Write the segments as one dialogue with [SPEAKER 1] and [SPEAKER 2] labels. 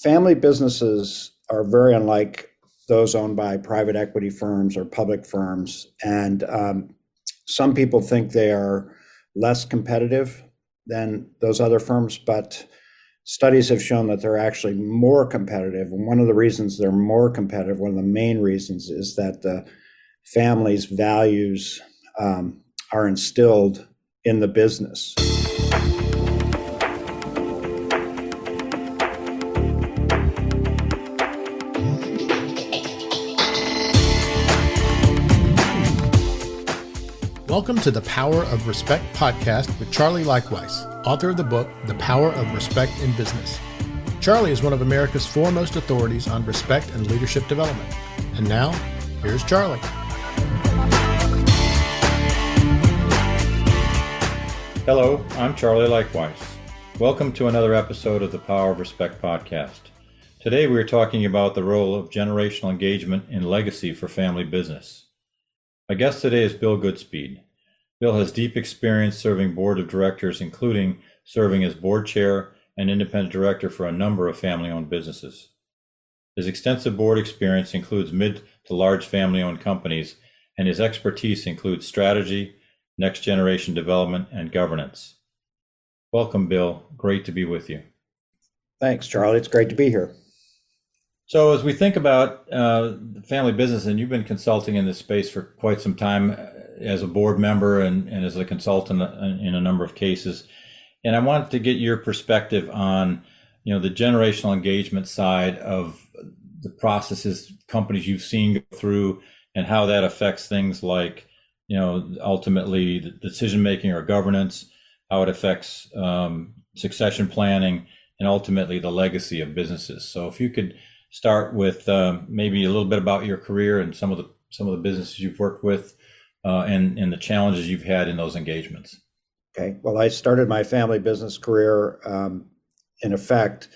[SPEAKER 1] Family businesses are very unlike those owned by private equity firms or public firms. And some people think they are less competitive than those other firms, but studies have shown that they're actually more competitive. And one of the reasons they're more competitive, one of the main reasons, is that the family's values are instilled in the business.
[SPEAKER 2] Welcome to the Power of Respect podcast with Charlie Leichtweis, author of the book, The Power of Respect in Business. Charlie is one of America's foremost authorities on respect and leadership development. And now, here's Charlie.
[SPEAKER 3] Hello, I'm Charlie Leichtweis. Welcome to another episode of the Power of Respect podcast. Today we are talking about the role of generational engagement in legacy for family business. My guest today is Bill Goodspeed. Bill has deep experience serving board of directors, including serving as board chair and independent director for a number of family-owned businesses. His extensive board experience includes mid to large family-owned companies, and his expertise includes strategy, next generation development, and governance. Welcome, Bill. Great to be with you.
[SPEAKER 1] Thanks, Charlie. It's great to be here.
[SPEAKER 3] So as we think about family business, and you've been consulting in this space for quite some time as a board member and as a consultant in a number of cases, and I wanted to get your perspective on, the generational engagement side of the processes companies you've seen go through and how that affects things like, ultimately the decision making or governance, how it affects succession planning, and ultimately the legacy of businesses. So if you could start with maybe a little bit about your career and some of the businesses you've worked with and the challenges you've had in those engagements.
[SPEAKER 1] Okay. Well, I started my family business career, in effect,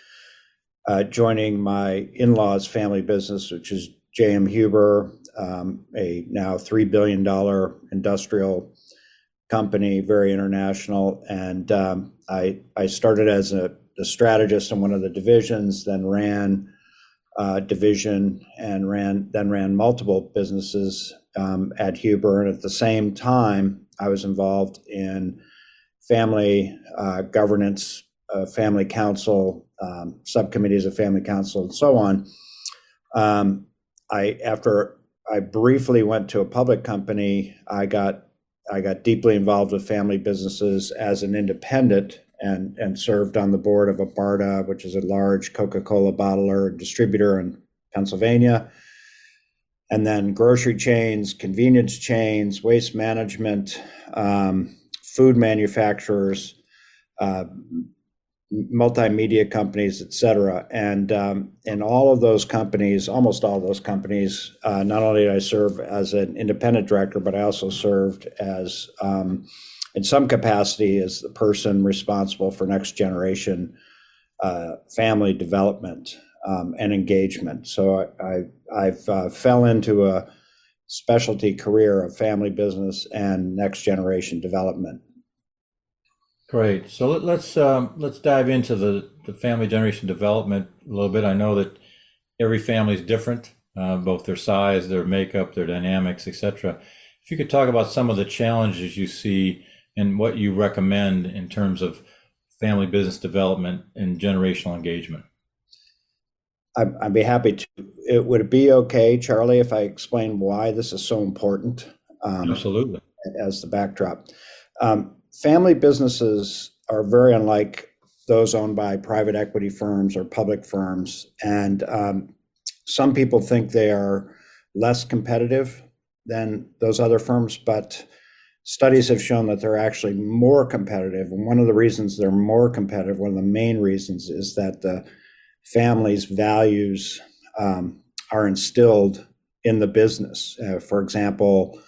[SPEAKER 1] joining my in-laws' family business, which is J.M. Huber, a now $3 billion industrial company, very international. And I started as a strategist in one of the divisions, then ran division and ran multiple businesses at Huber. And at the same time, I was involved in family governance, family council, subcommittees of family council, and so on. After I briefly went to a public company, I got deeply involved with family businesses as an independent and served on the board of Abarta, which is a large Coca-Cola bottler and distributor in Pennsylvania. And then grocery chains, convenience chains, waste management, food manufacturers, multimedia companies, et cetera. And in all of those companies, almost all of those companies, not only did I serve as an independent director, but I also served as, in some capacity, as the person responsible for next generation family development and engagement. So I've fell into a specialty career of family business and next generation development.
[SPEAKER 3] Great. So let's dive into the family generation development a little bit. I know that every family is different, both their size, their makeup, their dynamics, etc. If you could talk about some of the challenges you see and what you recommend in terms of family business development and generational engagement.
[SPEAKER 1] I'd be happy to. Would it be okay, Charlie, if I explain why this is so important?
[SPEAKER 3] Absolutely.
[SPEAKER 1] As the backdrop. Family businesses are very unlike those owned by private equity firms or public firms. And some people think they are less competitive than those other firms, but studies have shown that they're actually more competitive. And one of the reasons they're more competitive, one of the main reasons, is that the family's values are instilled in the business. For example,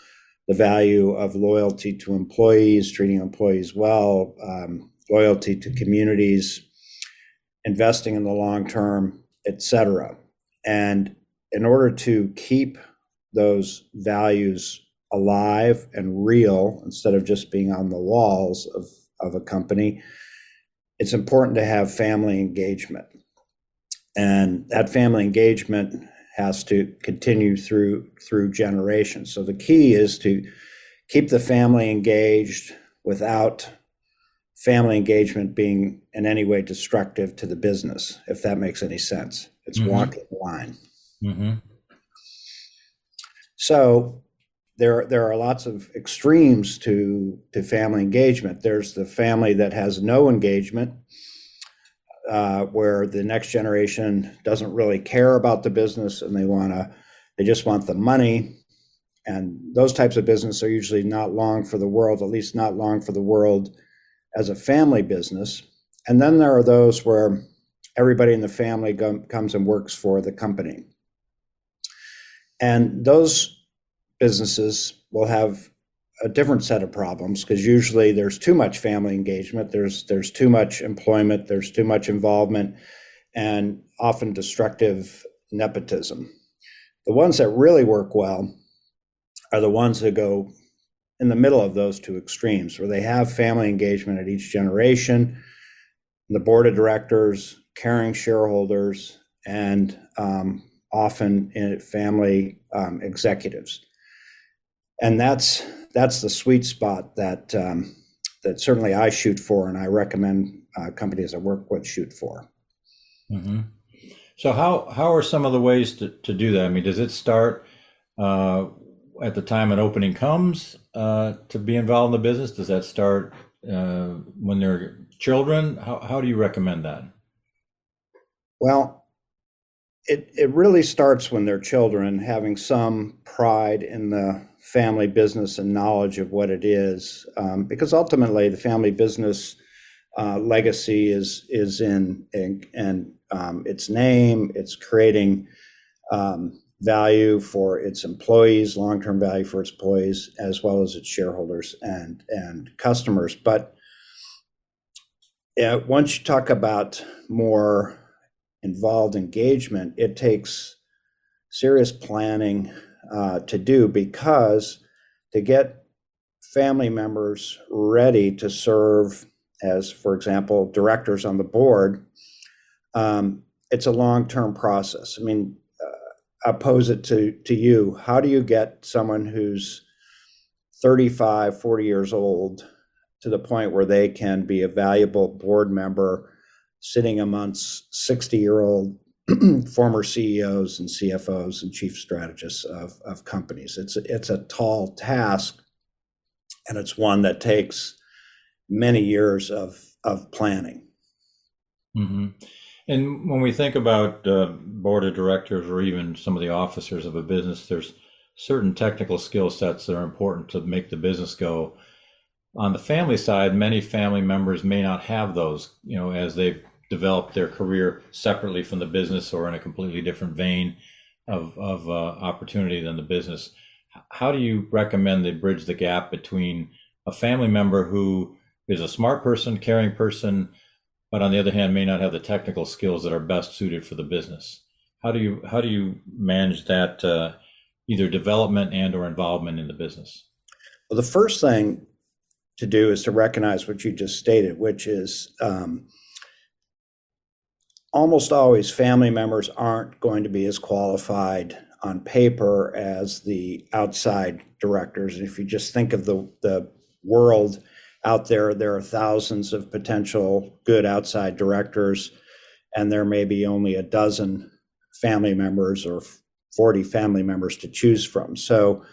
[SPEAKER 1] the value of loyalty to employees, treating employees well, loyalty to communities, investing in the long term, et cetera. And in order to keep those values alive and real, instead of just being on the walls of a company, it's important to have family engagement. And that family engagement has to continue through generations. So the key is to keep the family engaged without family engagement being in any way destructive to the business, if that makes any sense. It's walking the line.
[SPEAKER 3] Mm-hmm.
[SPEAKER 1] So there are lots of extremes to family engagement. There's the family that has no engagement, where the next generation doesn't really care about the business and they just want the money. And those types of business are usually not long for the world, at least not long for the world as a family business. And then there are those where everybody in the family comes and works for the company. And those businesses will have a different set of problems, because usually there's too much family engagement, there's too much employment, there's too much involvement, and often destructive nepotism. The ones that really work well are the ones that go in the middle of those two extremes, where they have family engagement at each generation, the board of directors, caring shareholders, and often family executives. And that's the sweet spot that certainly I shoot for, and I recommend companies I work with shoot for.
[SPEAKER 3] Mm-hmm. So how are some of the ways to do that? I mean, does it start at the time an opening comes to be involved in the business? Does that start when they're children? How do you recommend that?
[SPEAKER 1] Well, it really starts when they're children, having some pride in the family business and knowledge of what it is, because ultimately the family business legacy is in its name. It's creating value for its employees, long-term value for its employees, as well as its shareholders and customers. But once you talk about more involved engagement, it takes serious planning to do, because to get family members ready to serve as, for example, directors on the board, it's a long-term process. I mean, I'll pose it to you. How do you get someone who's 35, 40 years old to the point where they can be a valuable board member sitting amongst 60-year-old former CEOs and CFOs and chief strategists of companies? It's a tall task, and it's one that takes many years of planning.
[SPEAKER 3] Mm-hmm. And when we think about board of directors or even some of the officers of a business, there's certain technical skill sets that are important to make the business go. On the family side, many family members may not have those, as they've developed their career separately from the business or in a completely different vein of opportunity than the business. How do you recommend they bridge the gap between a family member who is a smart person, caring person, but on the other hand may not have the technical skills that are best suited for the business? How do you manage that either development and or involvement in the business?
[SPEAKER 1] Well, the first thing to do is to recognize what you just stated, which is almost always family members aren't going to be as qualified on paper as the outside directors. If you just think of the world out there, there are thousands of potential good outside directors, and there may be only a dozen family members or 40 family members to choose from. So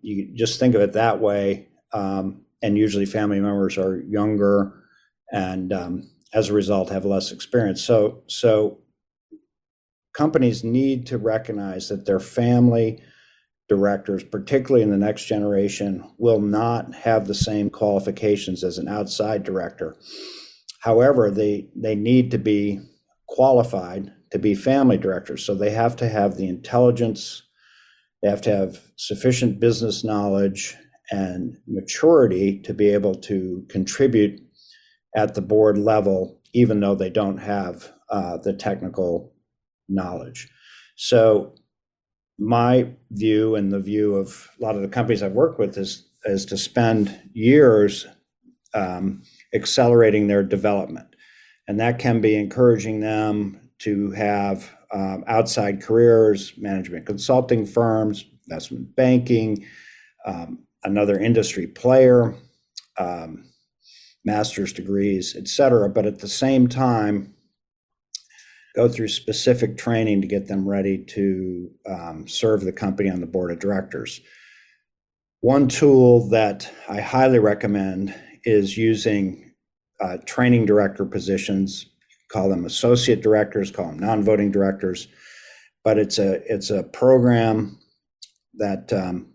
[SPEAKER 1] you just think of it that way. And usually family members are younger and as a result have less experience. So companies need to recognize that their family directors, particularly in the next generation, will not have the same qualifications as an outside director. However, they need to be qualified to be family directors. So they have to have the intelligence, they have to have sufficient business knowledge and maturity to be able to contribute at the board level, even though they don't have the technical knowledge. So my view and the view of a lot of the companies I've worked with is to spend years accelerating their development. And that can be encouraging them to have outside careers, management consulting firms, investment banking, another industry player, master's degrees, et cetera. But at the same time, go through specific training to get them ready to serve the company on the board of directors. One tool that I highly recommend is using training director positions. Call them associate directors, call them non-voting directors, but it's a program that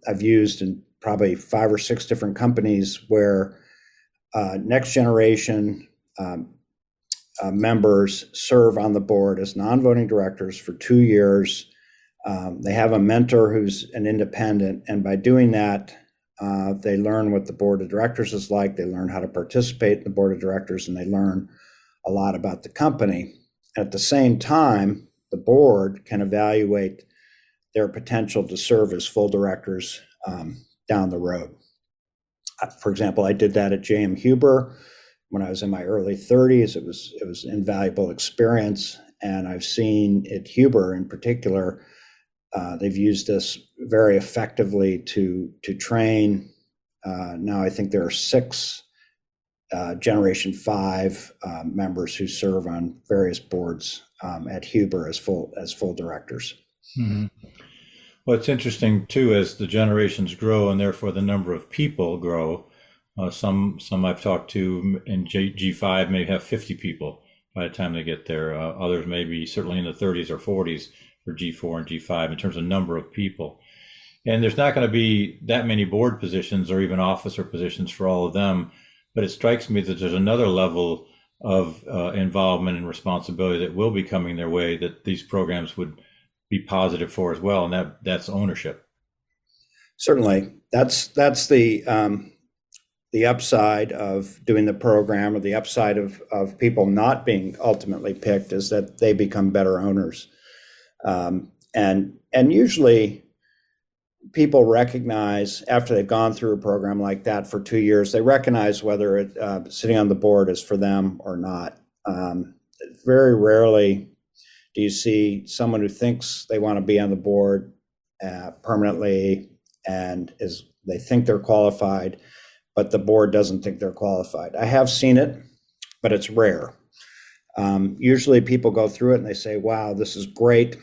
[SPEAKER 1] I've used in probably 5 or 6 different companies where next generation members serve on the board as non-voting directors for 2 years. They have a mentor who's an independent, and by doing that, they learn what the board of directors is like. They learn how to participate in the board of directors, and they learn a lot about the company. At the same time, the board can evaluate their potential to serve as full directors down the road. For example, I did that at J.M. Huber when I was in my early 30s. It was an invaluable experience, and I've seen at Huber in particular, they've used this very effectively to train. Now I think there are 6 Generation 5 members who serve on various boards at Huber as full directors.
[SPEAKER 3] Mm-hmm. Well, it's interesting too, as the generations grow and therefore the number of people grow. Some I've talked to in G5 may have 50 people by the time they get there. Others may be certainly in the 30s or 40s for G4 and G5 in terms of number of people. And there's not going to be that many board positions or even officer positions for all of them. But it strikes me that there's another level of involvement and responsibility that will be coming their way that these programs would be positive for as well, and that's ownership.
[SPEAKER 1] Certainly, that's the upside of doing the program, or the upside of people not being ultimately picked, is that they become better owners, and usually people recognize after they've gone through a program like that for 2 years, they recognize whether sitting on the board is for them or not. Very rarely do you see someone who thinks they want to be on the board permanently and they think they're qualified, but the board doesn't think they're qualified. I have seen it, but it's rare. Usually people go through it and they say, wow, this is great.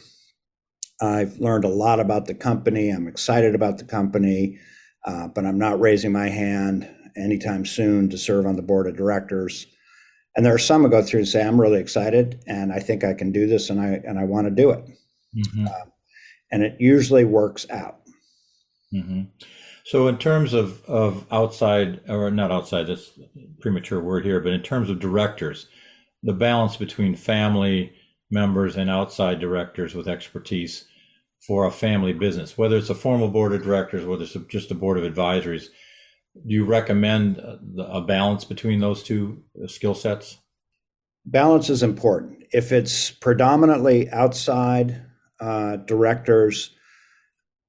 [SPEAKER 1] I've learned a lot about the company. I'm excited about the company, but I'm not raising my hand anytime soon to serve on the board of directors. And there are some who go through and say, I'm really excited and I think I can do this and I want to do it. Mm-hmm. And it usually works out.
[SPEAKER 3] Mm-hmm. So in terms of outside, or not outside, that's a premature word here, but in terms of directors, the balance between family members and outside directors with expertise for a family business, whether it's a formal board of directors, whether it's just a board of advisories, do you recommend a balance between those two skill sets?
[SPEAKER 1] Balance is important. If it's predominantly outside directors,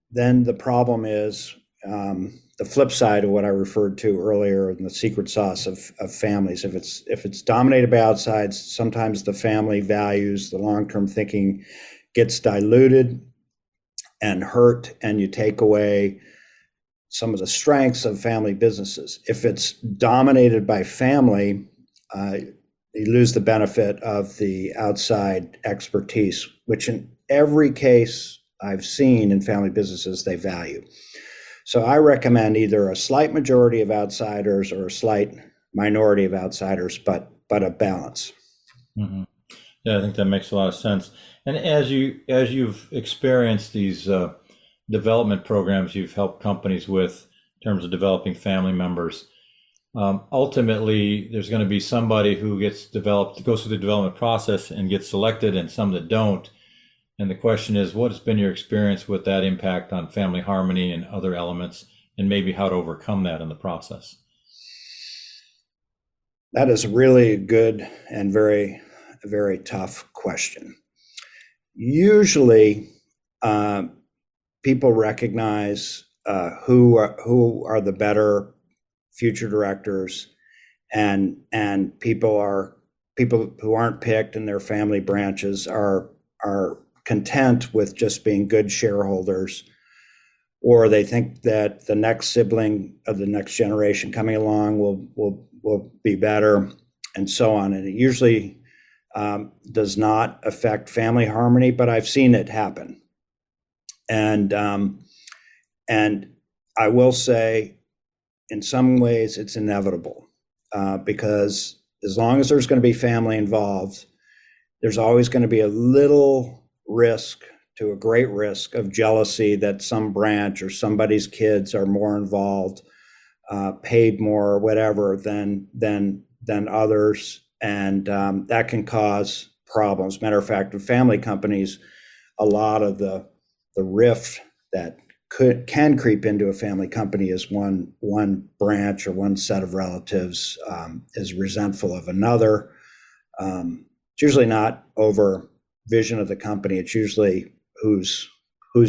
[SPEAKER 1] then the problem is the flip side of what I referred to earlier in the secret sauce of families. If it's dominated by outsides, sometimes the family values, the long-term thinking gets diluted and hurt, and you take away some of the strengths of family businesses. If it's dominated by family, you lose the benefit of the outside expertise, which in every case I've seen in family businesses, they value. So I recommend either a slight majority of outsiders or a slight minority of outsiders, but a balance.
[SPEAKER 3] Mm-hmm. Yeah, I think that makes a lot of sense. And as you've experienced these development programs you've helped companies with in terms of developing family members, ultimately there's going to be somebody who goes through the development process and gets selected, and some that don't. And the question is, what has been your experience with that impact on family harmony and other elements, and maybe how to overcome that in the process?
[SPEAKER 1] That is really a good and very, very tough question. Usually, people recognize who are the better future directors, and people are people who aren't picked in their family branches are content with just being good shareholders, or they think that the next sibling of the next generation coming along will be better, and so on. And it usually does not affect family harmony, but I've seen it happen. And I will say, in some ways, it's inevitable, because as long as there's going to be family involved, there's always going to be a little risk to a great risk of jealousy that some branch or somebody's kids are more involved, paid more, or whatever than others, and that can cause problems. Matter of fact, in family companies, a lot of the rift that can creep into a family company is one branch or one set of relatives is resentful of another. It's usually not over vision of the company. It's usually who's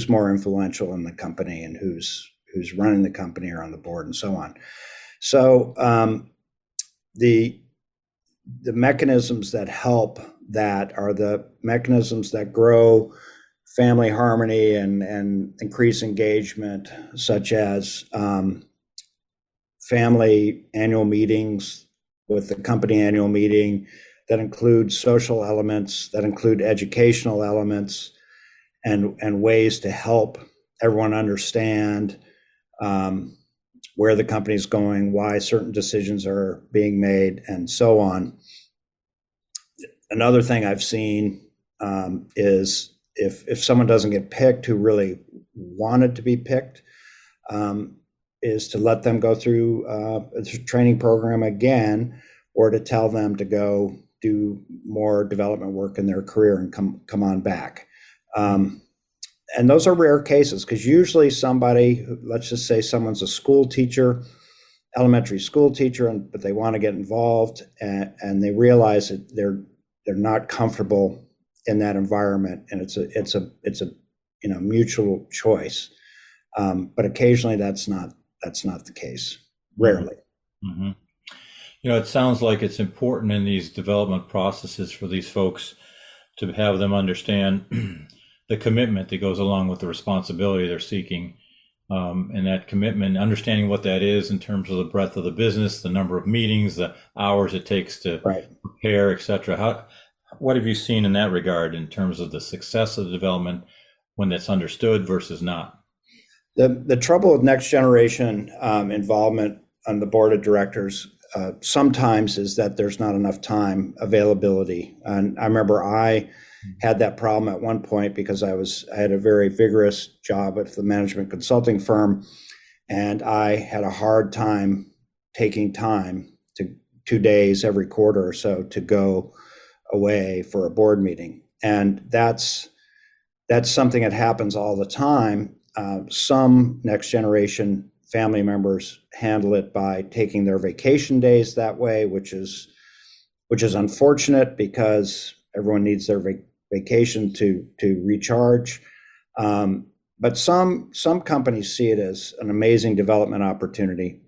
[SPEAKER 1] more influential in the company and who's running the company or on the board and so on. So the mechanisms that help that are the mechanisms that grow family harmony and increase engagement, such as family annual meetings with the company annual meeting that include social elements, that include educational elements, and ways to help everyone understand where the company's going, why certain decisions are being made, and so on. Another thing I've seen is if someone doesn't get picked who really wanted to be picked, is to let them go through a training program again, or to tell them to go do more development work in their career and come on back. And those are rare cases, because usually somebody, let's just say someone's a school teacher, elementary school teacher, but they want to get involved, and they realize that they're not comfortable in that environment, and it's a mutual choice. But occasionally that's not the case. Rarely.
[SPEAKER 3] Mm-hmm. It sounds like it's important in these development processes for these folks to have them understand the commitment that goes along with the responsibility they're seeking, and that commitment, understanding what that is in terms of the breadth of the business, the number of meetings, the hours it takes to prepare, et cetera. What have you seen in that regard in terms of the success of the development when that's understood versus not?
[SPEAKER 1] The trouble with next generation involvement on the board of directors sometimes is that there's not enough time availability. And I remember I had that problem at one point because I had a very vigorous job at the management consulting firm, and I had a hard time taking time to 2 days every quarter or so to go away for a board meeting. And that's something that happens all the time. Some next generation family members handle it by taking their vacation days that way, which is unfortunate, because everyone needs their vacation to recharge. But some companies see it as an amazing development opportunity.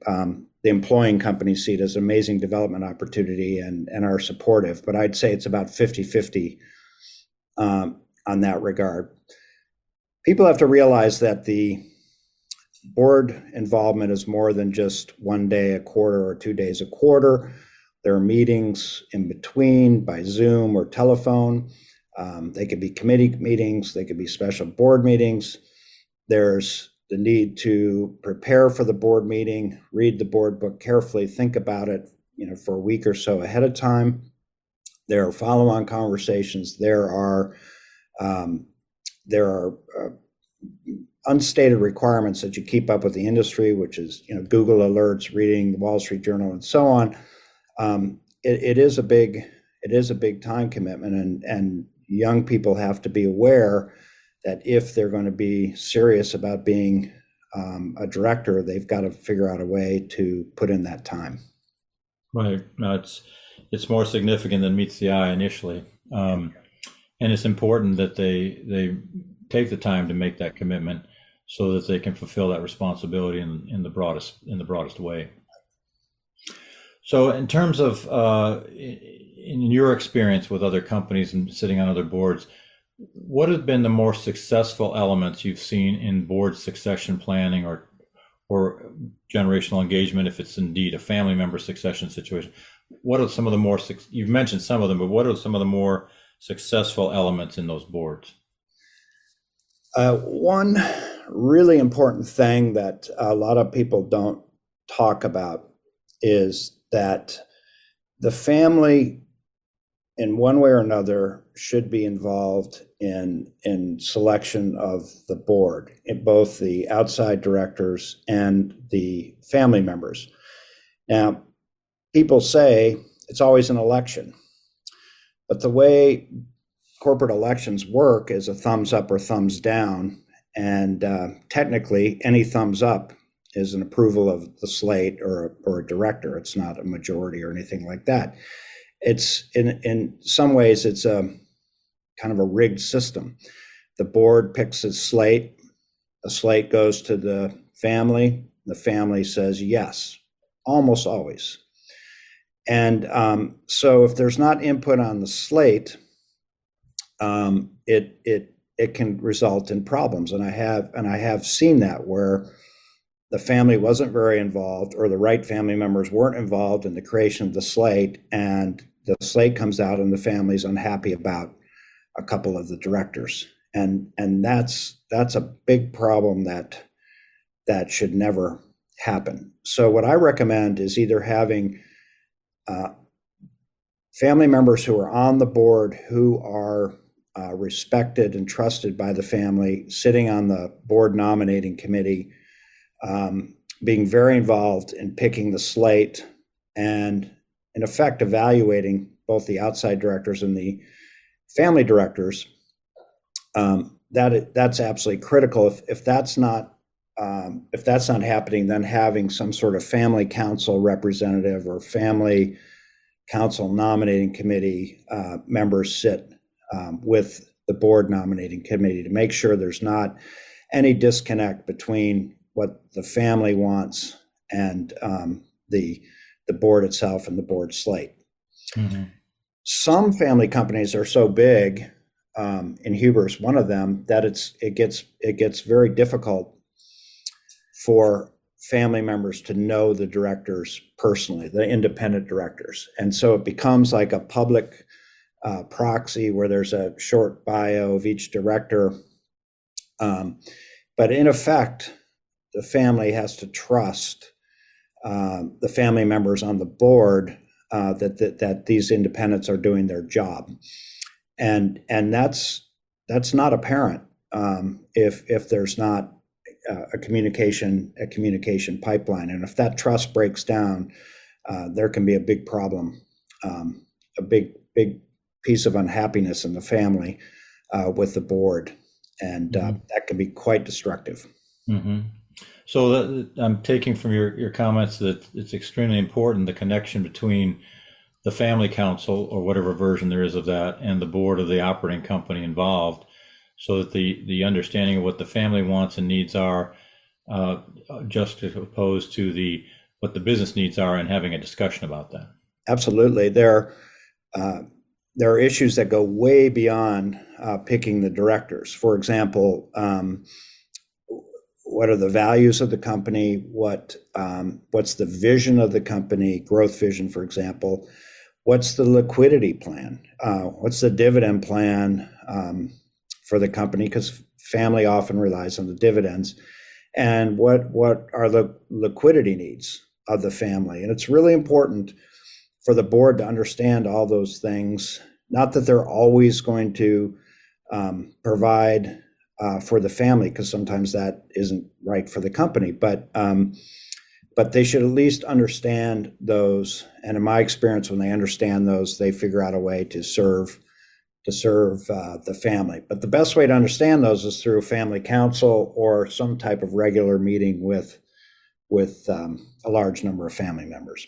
[SPEAKER 1] The employing companies see it as an amazing development opportunity and are supportive. But I'd say it's about 50-50 on that regard. People have to realize that the board involvement is more than just 1 day a quarter or 2 days a quarter. There are meetings in between by Zoom or telephone. They could be committee meetings. They could be special board meetings. There's the need to prepare for the board meeting, read the board book carefully, think about it, for a week or so ahead of time. There are follow-on conversations. There are unstated requirements that you keep up with the industry, which is Google alerts, reading the Wall Street Journal, and so on. It is a big time commitment, and young people have to be aware that if they're going to be serious about being a director, they've got to figure out a way to put in that time.
[SPEAKER 3] Right. No, it's more significant than meets the eye initially, and it's important that they take the time to make that commitment so that they can fulfill that responsibility in the broadest way. So in terms of, in your experience with other companies and sitting on other boards, what have been the more successful elements you've seen in board succession planning or generational engagement, if it's indeed a family member succession situation? What are some of the more, you've mentioned some of them, but what are some of the more successful elements in those boards?
[SPEAKER 1] One really important thing that a lot of people don't talk about is that the family, in one way or another, should be involved in selection of the board, in both the outside directors and the family members. Now, people say it's always an election, but the way corporate elections work is a thumbs up or thumbs down, and technically any thumbs up is an approval of the slate or a director. It's not a majority or anything like that. It's in some ways it's a kind of a rigged system. The board picks its slate, the slate goes to the family says yes, almost always. And so if there's not input on the slate, it can result in problems. And I have seen that where the family wasn't very involved, or the right family members weren't involved in the creation of the slate, and the slate comes out and the family's unhappy about a couple of the directors. And that's a big problem that should never happen. So what I recommend is either having family members who are on the board who are respected and trusted by the family, sitting on the board nominating committee, being very involved in picking the slate, and in effect evaluating both the outside directors and the family directors. That's absolutely critical. If that's not happening, then having some sort of family council representative or family council nominating committee members sit with the board nominating committee to make sure there's not any disconnect between what the family wants and the board itself and the board slate. Mm-hmm. Some family companies are so big, in Huber's one of them, that it gets very difficult for family members to know the directors personally, the independent directors. And so it becomes like a public proxy where there's a short bio of each director. But in effect, the family has to trust the family members on the board that these independents are doing their job. And that's not apparent if there's not a communication pipeline. And if that trust breaks down, there can be a big problem, a big piece of unhappiness in the family with the board, and that can be quite destructive.
[SPEAKER 3] Mm-hmm. So I'm taking from your comments that it's extremely important, the connection between the family council, or whatever version there is of that, and the board of the operating company involved, so that the understanding of what the family wants and needs are just opposed to what the business needs are, and having a discussion about that.
[SPEAKER 1] Absolutely. There are issues that go way beyond picking the directors. For example, what are the values of the company? What's the vision of the company, growth vision, for example? What's the liquidity plan? What's the dividend plan for the company? Because family often relies on the dividends. And what are the liquidity needs of the family? And it's really important for the board to understand all those things. Not that they're always going to provide for the family, because sometimes that isn't right for the company, but they should at least understand those. And in my experience, when they understand those, they figure out a way to serve the family. But the best way to understand those is through a family council or some type of regular meeting with a large number of family members.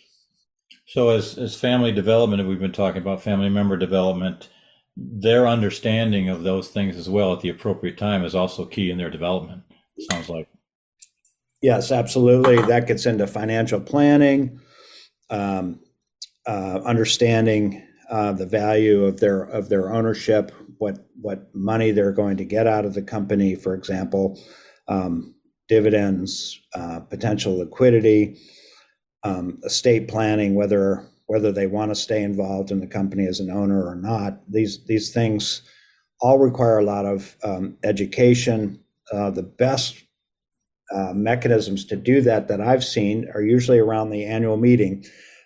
[SPEAKER 3] So as family development, and we've been talking about family member development, their understanding of those things as well at the appropriate time is also key in their development, it sounds like.
[SPEAKER 1] Yes, absolutely. That gets into financial planning, understanding the value of their ownership, what money they're going to get out of the company, for example, dividends, potential liquidity, estate planning, whether they want to stay involved in the company as an owner or not. These things all require a lot of education. The best mechanisms to do that I've seen are usually around the annual meeting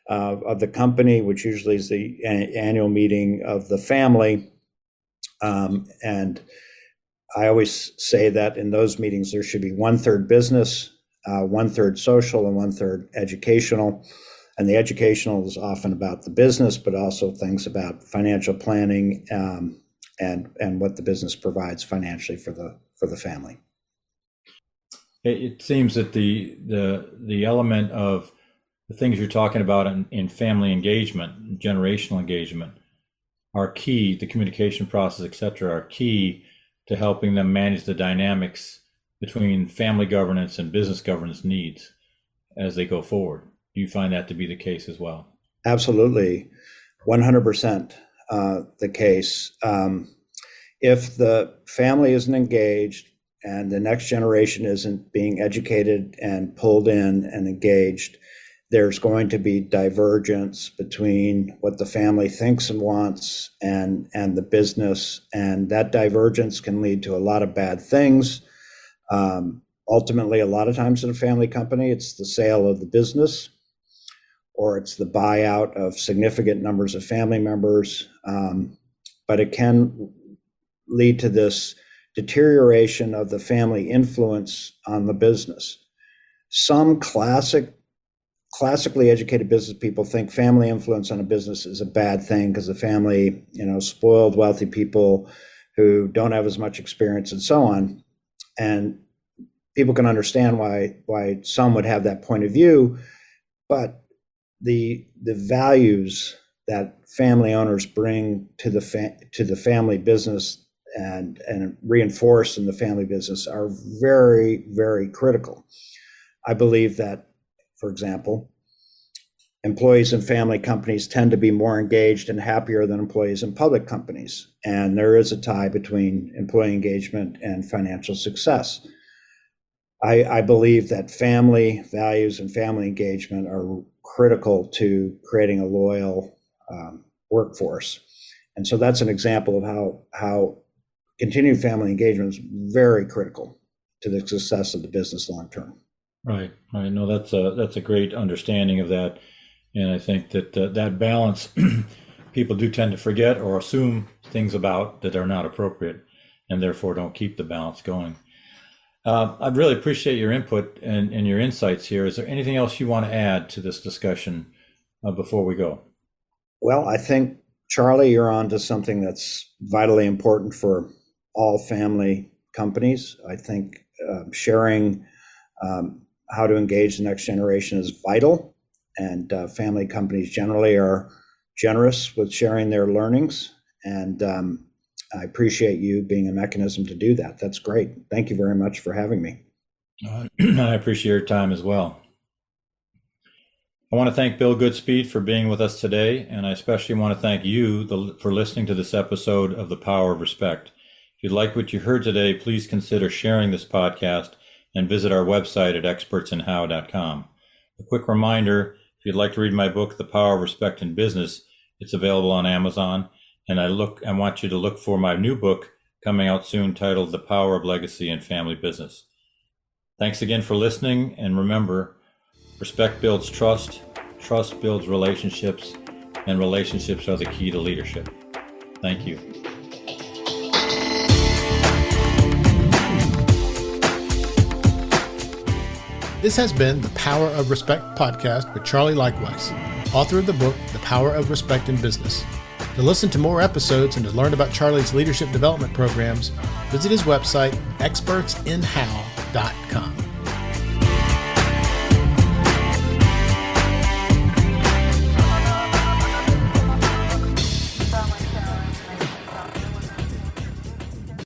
[SPEAKER 1] of the company, which usually is the annual meeting of the family. And I always say that in those meetings, there should be 1/3 business, 1/3 social, and 1/3 educational. And the educational is often about the business, but also things about financial planning and what the business provides financially for the family.
[SPEAKER 3] It seems that the element of the things you're talking about in family engagement, generational engagement, are key. The communication process, et cetera, are key to helping them manage the dynamics between family governance and business governance needs as they go forward. Do you find that to be the case as well?
[SPEAKER 1] Absolutely, 100% the case. If the family isn't engaged and the next generation isn't being educated and pulled in and engaged, there's going to be divergence between what the family thinks and wants and the business, and that divergence can lead to a lot of bad things. Ultimately, a lot of times in a family company, it's the sale of the business, or it's the buyout of significant numbers of family members. But it can lead to this deterioration of the family influence on the business. Some classically educated business people think family influence on a business is a bad thing because the family, spoiled, wealthy people who don't have as much experience and so on. And people can understand why some would have that point of view, but the values that family owners bring to the family business and reinforce in the family business are very, very critical. I believe that, for example, employees in family companies tend to be more engaged and happier than employees in public companies. And there is a tie between employee engagement and financial success. I believe that family values and family engagement are critical to creating a loyal workforce. And so that's an example of how continued family engagement is very critical to the success of the business long term.
[SPEAKER 3] Right. No, that's a great understanding of that, and I think that that balance people do tend to forget or assume things about that are not appropriate, and therefore don't keep the balance going. I really appreciate your input and your insights here. Is there anything else you want to add to this discussion before we go?
[SPEAKER 1] Well, I think, Charlie, you're on to something that's vitally important for all family companies. I think sharing how to engage the next generation is vital, and family companies generally are generous with sharing their learnings, and I appreciate you being a mechanism to do that. That's great. Thank you very much for having me.
[SPEAKER 3] I appreciate your time as well. I want to thank Bill Goodspeed for being with us today, and I especially want to thank you for listening to this episode of The Power of Respect. If you like what you heard today, please consider sharing this podcast and visit our website at expertsinhow.com. A quick reminder, if you'd like to read my book, The Power of Respect in Business, it's available on Amazon. And I want you to look for my new book coming out soon titled The Power of Legacy in Family Business. Thanks again for listening. And remember, respect builds trust, trust builds relationships, and relationships are the key to leadership. Thank you.
[SPEAKER 2] This has been the Power of Respect podcast with Charlie Leichtweis, author of the book, The Power of Respect in Business. To listen to more episodes and to learn about Charlie's leadership development programs, visit his website, expertsinhow.com.